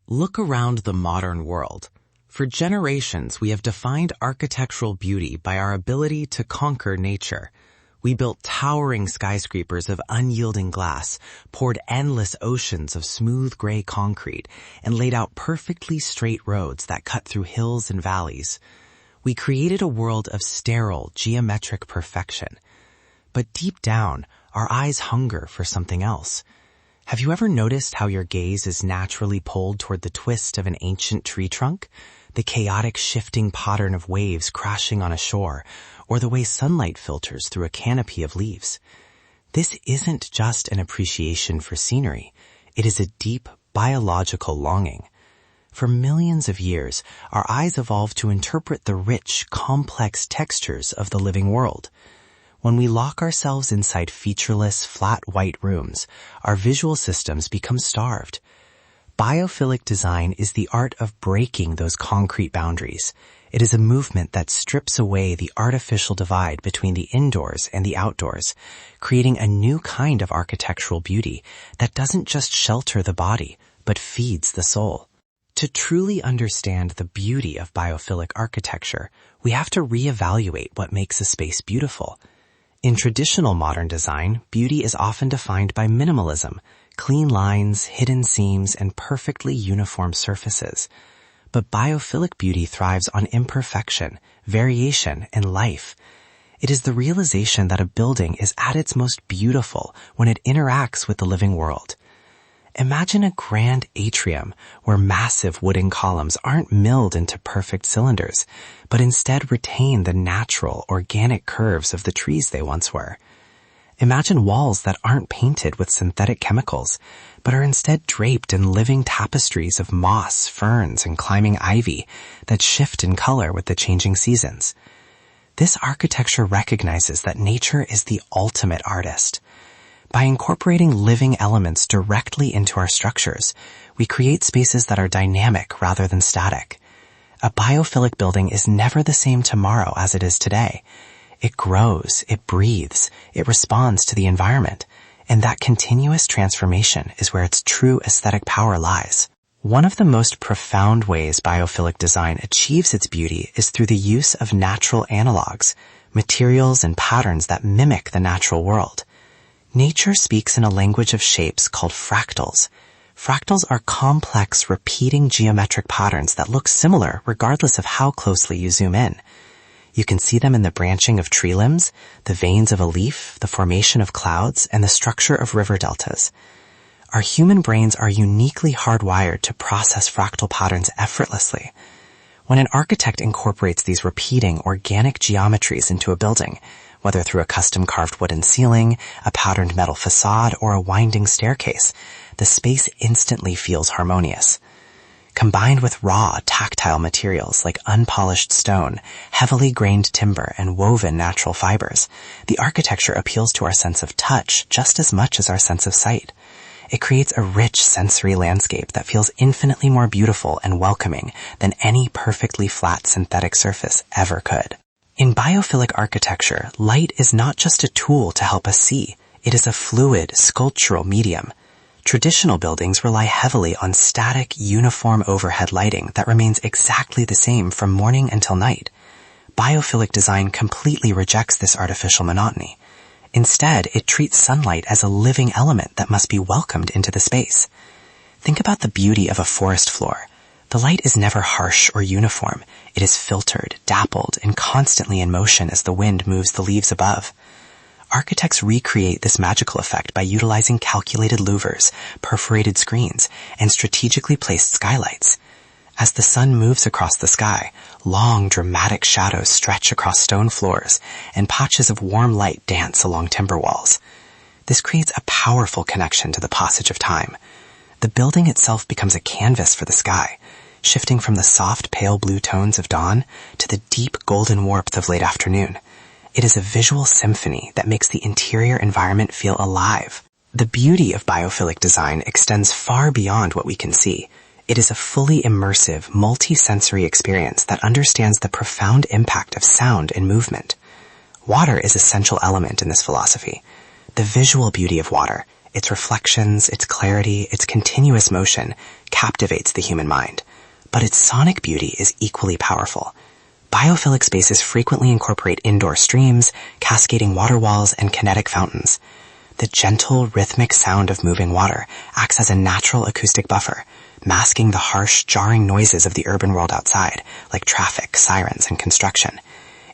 Look around the modern world. For generations, we have defined architectural beauty by our ability to conquer nature. We built towering skyscrapers of unyielding glass, poured endless oceans of smooth gray concrete, and laid out perfectly straight roads that cut through hills and valleys. We created a world of sterile, geometric perfection. But deep down, our eyes hunger for something else. Have you ever noticed how your gaze is naturally pulled toward the twist of an ancient tree trunk, the chaotic shifting pattern of waves crashing on a shore, or the way sunlight filters through a canopy of leaves? This isn't just an appreciation for scenery. It is a deep biological longing. For millions of years, our eyes evolved to interpret the rich, complex textures of the living world. When we lock ourselves inside featureless, flat white rooms, our visual systems become starved. Biophilic design is the art of breaking those concrete boundaries. It is a movement that strips away the artificial divide between the indoors and the outdoors, creating a new kind of architectural beauty that doesn't just shelter the body, but feeds the soul. To truly understand the beauty of biophilic architecture, we have to reevaluate what makes a space beautiful. In traditional modern design, beauty is often defined by minimalism, clean lines, hidden seams, and perfectly uniform surfaces. But biophilic beauty thrives on imperfection, variation, and life. It is the realization that a building is at its most beautiful when it interacts with the living world. Imagine a grand atrium where massive wooden columns aren't milled into perfect cylinders, but instead retain the natural, organic curves of the trees they once were. Imagine walls that aren't painted with synthetic chemicals, but are instead draped in living tapestries of moss, ferns, and climbing ivy that shift in color with the changing seasons. This architecture recognizes that nature is the ultimate artist. By incorporating living elements directly into our structures, we create spaces that are dynamic rather than static. A biophilic building is never the same tomorrow as it is today. It grows, it breathes, it responds to the environment, and that continuous transformation is where its true aesthetic power lies. One of the most profound ways biophilic design achieves its beauty is through the use of natural analogs, materials and patterns that mimic the natural world. Nature speaks in a language of shapes called fractals. Fractals are complex, repeating geometric patterns that look similar regardless of how closely you zoom in. You can see them in the branching of tree limbs, the veins of a leaf, the formation of clouds, and the structure of river deltas. Our human brains are uniquely hardwired to process fractal patterns effortlessly. When an architect incorporates these repeating, organic geometries into a building, whether through a custom-carved wooden ceiling, a patterned metal facade, or a winding staircase, the space instantly feels harmonious. Combined with raw, tactile materials like unpolished stone, heavily grained timber, and woven natural fibers, the architecture appeals to our sense of touch just as much as our sense of sight. It creates a rich sensory landscape that feels infinitely more beautiful and welcoming than any perfectly flat synthetic surface ever could. In biophilic architecture, light is not just a tool to help us see. It is a fluid, sculptural medium. Traditional buildings rely heavily on static, uniform overhead lighting that remains exactly the same from morning until night. Biophilic design completely rejects this artificial monotony. Instead, it treats sunlight as a living element that must be welcomed into the space. Think about the beauty of a forest floor. The light is never harsh or uniform. It is filtered, dappled, and constantly in motion as the wind moves the leaves above. Architects recreate this magical effect by utilizing calculated louvers, perforated screens, and strategically placed skylights. As the sun moves across the sky, long, dramatic shadows stretch across stone floors, and patches of warm light dance along timber walls. This creates a powerful connection to the passage of time. The building itself becomes a canvas for the sky, shifting from the soft pale blue tones of dawn to the deep golden warmth of late afternoon. It is a visual symphony that makes the interior environment feel alive. The beauty of biophilic design extends far beyond what we can see. It is a fully immersive, multi-sensory experience that understands the profound impact of sound and movement. Water is a central element in this philosophy. The visual beauty of water, Its reflections, its clarity, its continuous motion captivates the human mind. But its sonic beauty is equally powerful. Biophilic spaces frequently incorporate indoor streams, cascading water walls, and kinetic fountains. The gentle, rhythmic sound of moving water acts as a natural acoustic buffer, masking the harsh, jarring noises of the urban world outside, like traffic, sirens, and construction.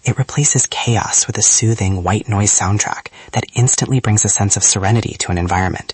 It replaces chaos with a soothing white noise soundtrack that instantly brings a sense of serenity to an environment.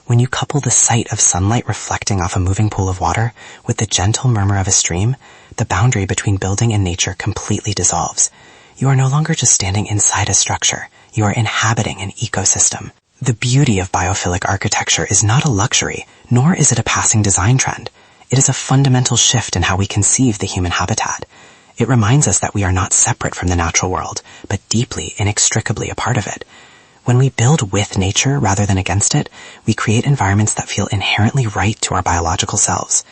When you couple the sight of sunlight reflecting off a moving pool of water with the gentle murmur of a stream, the boundary between building and nature completely dissolves. You are no longer just standing inside a structure. You are inhabiting an ecosystem. The beauty of biophilic architecture is not a luxury, nor is it a passing design trend. It is a fundamental shift in how we conceive the human habitat. It reminds us that we are not separate from the natural world, but deeply, inextricably a part of it. When we build with nature rather than against it, we create environments that feel inherently right to our biological selves.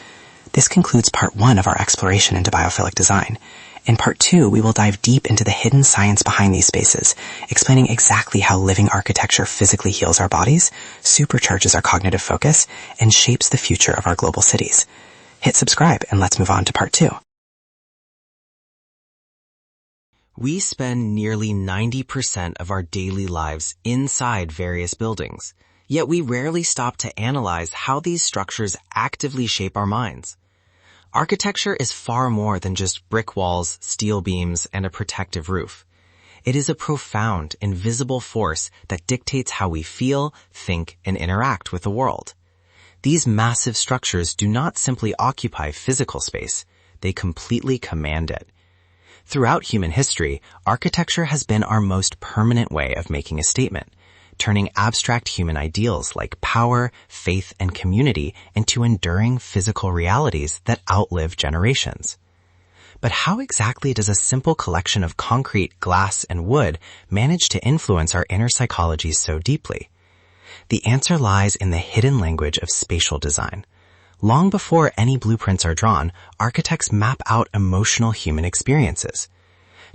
This concludes part 1 of our exploration into biophilic design. In part 2, we will dive deep into the hidden science behind these spaces, explaining exactly how living architecture physically heals our bodies, supercharges our cognitive focus, and shapes the future of our global cities. Hit subscribe and let's move on to part 2. We spend nearly 90% of our daily lives inside various buildings, yet we rarely stop to analyze how these structures actively shape our minds. Architecture is far more than just brick walls, steel beams, and a protective roof. It is a profound, invisible force that dictates how we feel, think, and interact with the world. These massive structures do not simply occupy physical space, they completely command it. Throughout human history, architecture has been our most permanent way of making a statement, turning abstract human ideals like power, faith, and community into enduring physical realities that outlive generations. But how exactly does a simple collection of concrete, glass, and wood manage to influence our inner psychologies so deeply? The answer lies in the hidden language of spatial design. Long before any blueprints are drawn, architects map out emotional human experiences.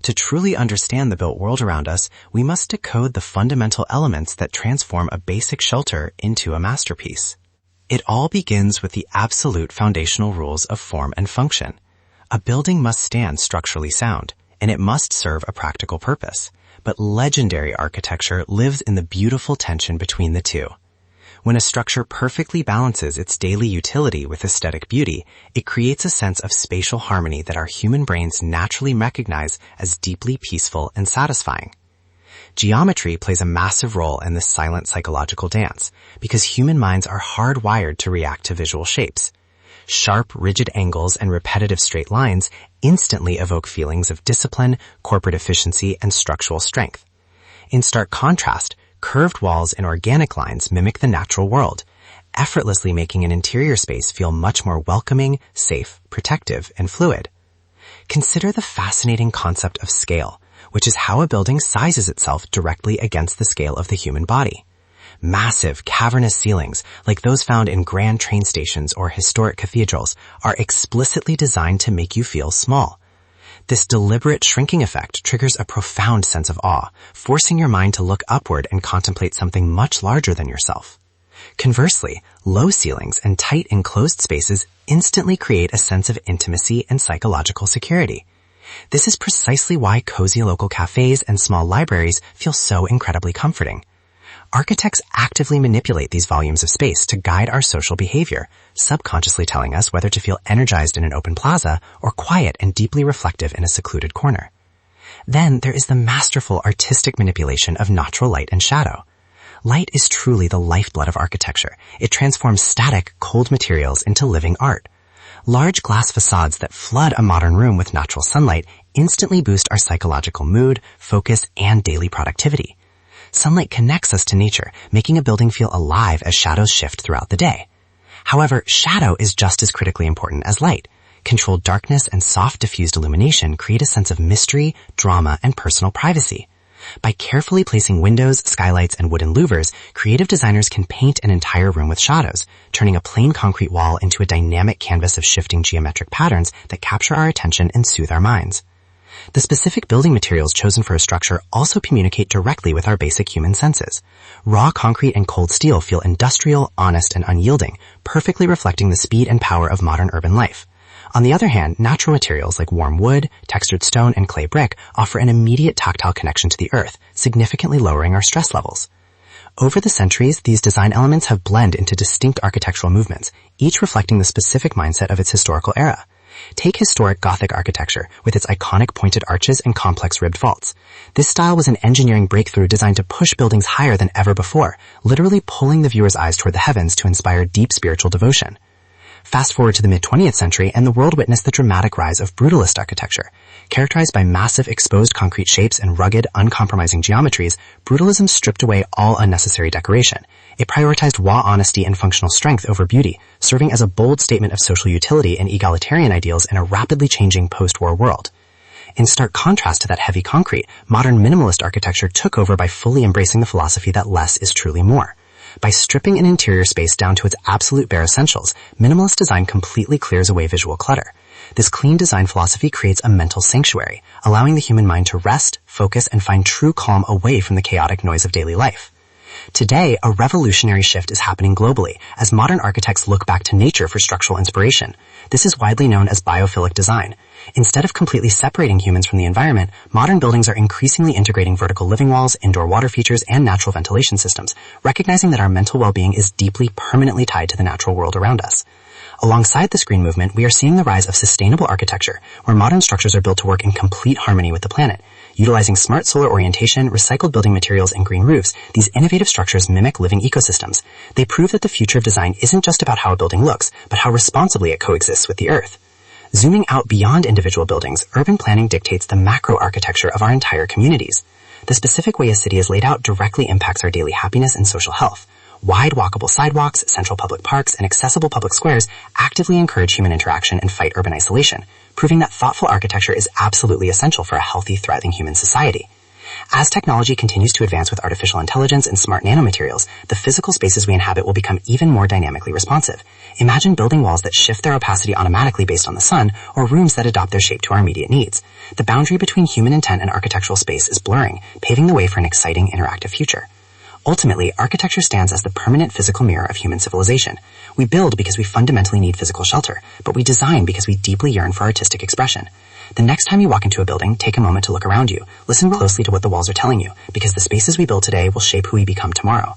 To truly understand the built world around us, we must decode the fundamental elements that transform a basic shelter into a masterpiece. It all begins with the absolute foundational rules of form and function. A building must stand structurally sound, and it must serve a practical purpose. But legendary architecture lives in the beautiful tension between the two. When a structure perfectly balances its daily utility with aesthetic beauty, it creates a sense of spatial harmony that our human brains naturally recognize as deeply peaceful and satisfying. Geometry plays a massive role in this silent psychological dance, because human minds are hardwired to react to visual shapes. Sharp, rigid angles and repetitive straight lines instantly evoke feelings of discipline, corporate efficiency, and structural strength. In stark contrast, curved walls and organic lines mimic the natural world, effortlessly making an interior space feel much more welcoming, safe, protective, and fluid. Consider the fascinating concept of scale, which is how a building sizes itself directly against the scale of the human body. Massive, cavernous ceilings, like those found in grand train stations or historic cathedrals, are explicitly designed to make you feel small. This deliberate shrinking effect triggers a profound sense of awe, forcing your mind to look upward and contemplate something much larger than yourself. Conversely, low ceilings and tight enclosed spaces instantly create a sense of intimacy and psychological security. This is precisely why cozy local cafes and small libraries feel so incredibly comforting. Architects actively manipulate these volumes of space to guide our social behavior, subconsciously telling us whether to feel energized in an open plaza or quiet and deeply reflective in a secluded corner. Then there is the masterful artistic manipulation of natural light and shadow. Light is truly the lifeblood of architecture. It transforms static, cold materials into living art. Large glass facades that flood a modern room with natural sunlight instantly boost our psychological mood, focus, and daily productivity. Sunlight connects us to nature, making a building feel alive as shadows shift throughout the day. However, shadow is just as critically important as light. Controlled darkness and soft diffused illumination create a sense of mystery, drama, and personal privacy. By carefully placing windows, skylights, and wooden louvers, creative designers can paint an entire room with shadows, turning a plain concrete wall into a dynamic canvas of shifting geometric patterns that capture our attention and soothe our minds. The specific building materials chosen for a structure also communicate directly with our basic human senses. Raw concrete and cold steel feel industrial, honest, and unyielding, perfectly reflecting the speed and power of modern urban life. On the other hand, natural materials like warm wood, textured stone, and clay brick offer an immediate tactile connection to the earth, significantly lowering our stress levels. Over the centuries, these design elements have blended into distinct architectural movements, each reflecting the specific mindset of its historical era. Take historic Gothic architecture, with its iconic pointed arches and complex ribbed vaults. This style was an engineering breakthrough designed to push buildings higher than ever before, literally pulling the viewer's eyes toward the heavens to inspire deep spiritual devotion. Fast forward to the mid-20th century, and the world witnessed the dramatic rise of brutalist architecture. Characterized by massive exposed concrete shapes and rugged, uncompromising geometries, brutalism stripped away all unnecessary decoration. It prioritized raw honesty and functional strength over beauty, serving as a bold statement of social utility and egalitarian ideals in a rapidly changing post-war world. In stark contrast to that heavy concrete, modern minimalist architecture took over by fully embracing the philosophy that less is truly more. By stripping an interior space down to its absolute bare essentials, minimalist design completely clears away visual clutter. This clean design philosophy creates a mental sanctuary, allowing the human mind to rest, focus, and find true calm away from the chaotic noise of daily life. Today, a revolutionary shift is happening globally as modern architects look back to nature for structural inspiration. This is widely known as biophilic design. Instead of completely separating humans from the environment, modern buildings are increasingly integrating vertical living walls, indoor water features, and natural ventilation systems, recognizing that our mental well-being is deeply, permanently tied to the natural world around us. Alongside this green movement, we are seeing the rise of sustainable architecture, where modern structures are built to work in complete harmony with the planet. Utilizing smart solar orientation, recycled building materials, and green roofs, these innovative structures mimic living ecosystems. They prove that the future of design isn't just about how a building looks, but how responsibly it coexists with the earth. Zooming out beyond individual buildings, urban planning dictates the macro architecture of our entire communities. The specific way a city is laid out directly impacts our daily happiness and social health. Wide walkable sidewalks, central public parks, and accessible public squares actively encourage human interaction and fight urban isolation, proving that thoughtful architecture is absolutely essential for a healthy, thriving human society. As technology continues to advance with artificial intelligence and smart nanomaterials, the physical spaces we inhabit will become even more dynamically responsive. Imagine building walls that shift their opacity automatically based on the sun, or rooms that adopt their shape to our immediate needs. The boundary between human intent and architectural space is blurring, paving the way for an exciting, interactive future. Ultimately, architecture stands as the permanent physical mirror of human civilization. We build because we fundamentally need physical shelter, but we design because we deeply yearn for artistic expression. The next time you walk into a building, take a moment to look around you. Listen closely to what the walls are telling you, because the spaces we build today will shape who we become tomorrow.